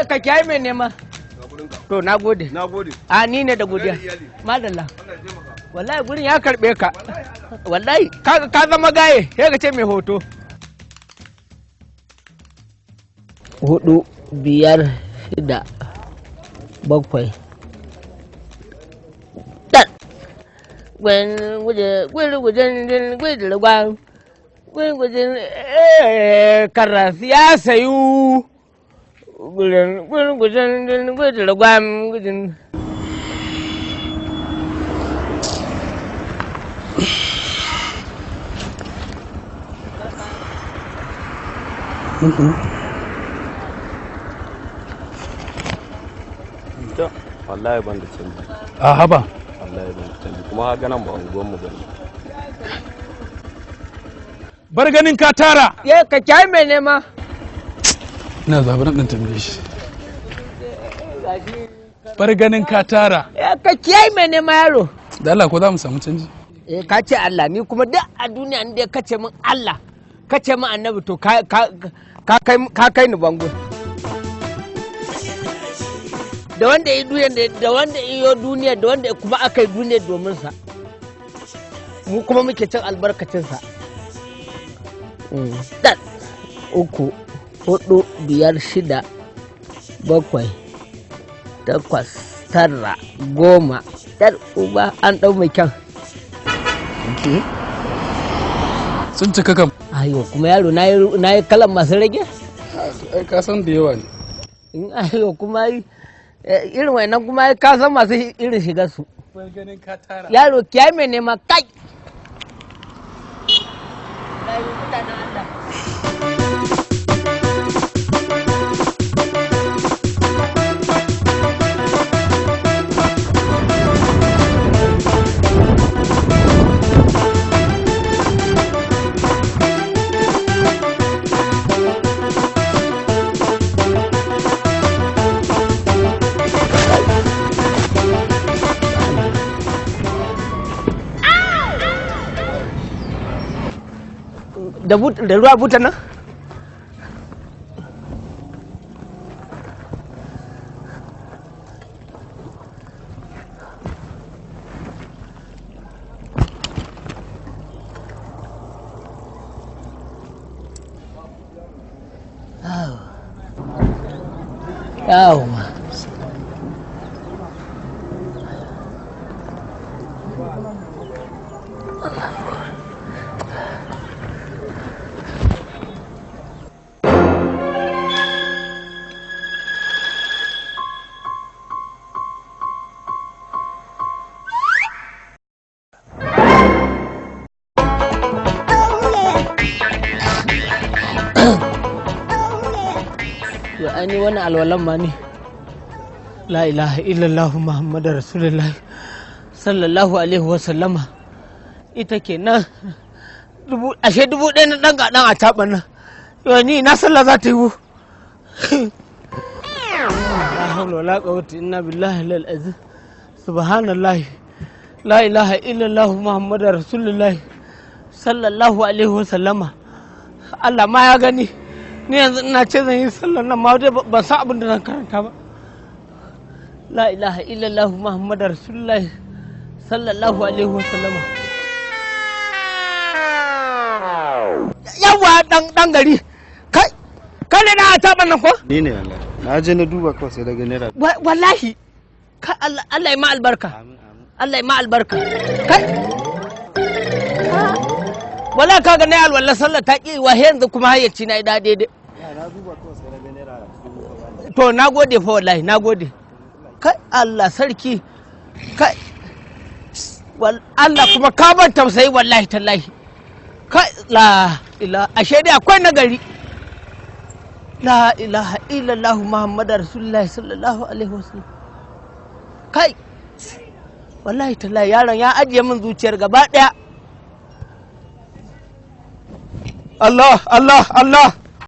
ka kiyaye mai nema. To nagode. A ni ne da godiya. Madalla. Wallahi gurin ya karbe ka. Wallahi ka zama gaye, sai ka ce mai hoto. 4 5 6 7 karas ya sayu wallahi ban da canji. A haba. Wallahi ban da canji kuma ha ganan ba unguwan mu bane. Bar ganin ka tara. Ka kyai mai nema. Ina zaburan ɗan tambaye shi. Bar ganin ka tara. Ka kyai mai nema yaro. Da Allah ko za mu samu canji? Ka ce Allah ni kuma duk a duniya inda ka ce min Allah ka ce min annabi to ka kai ni bango. Da wanda yi duniya da wanda iyo duniya da wanda kuma aka yi duniya domin sa mu kuma muke cin albarkacin sa. 3 4 5 6 7 8 9 10 yar uba an dau mai kyan. Sun cika kam. Ayo kuma yaro na yi kalan masu rage? Ai ka san da yawa ne. Ayo kuma irin wannan kuma ka san masu irin shigar su. Yaro kiyaye mai nema kai. Da ruwa buta nan? Yawa. Ani wani alwalan ma ne. La ilaha illallah Muhammadu Rasulullah sallallahu alaihi wasallama ita ke nan ashe 1000 na ɗan a taɓa nan. Yau ni na sallah za ta yi wu. La hawla wala quwwata illa billahi al-azim. Subhanallah. La ilaha illallah Muhammadu Rasulullah sallallahu alaihi wasallama. Allah ma ya gani. Ni yanzu ina ce zan yi sallar nan ma dai ban san abin da zan karanta ba. La ilaha illallah Muhammadu Rasulullah sallallahu alaihi wasallam. Yawa dan gari kai ne na taɓa nan ko? Ni ne wallahi. Na je na duba kawai sai daga naira. Wallahi kai Allah ya ma albarka. Allah ya ma albarka. Kai wala kaga na alwala sallar ta ki wa yanzu kuma hayyaci na ida daidai. To na gode fa wallahi na gode. Kai Allah sarki kai Allah kuma ka ban tausayi wallahi tallahi. Kai la ilaha ashe dai akwai nagari. La ilaha illallah Muhammadu Rasulullah sallallahu alaihi wasallam. Kai wallahi tallahi yaron ya ajiye min zuciyar gaba daya. Allah Allah Allah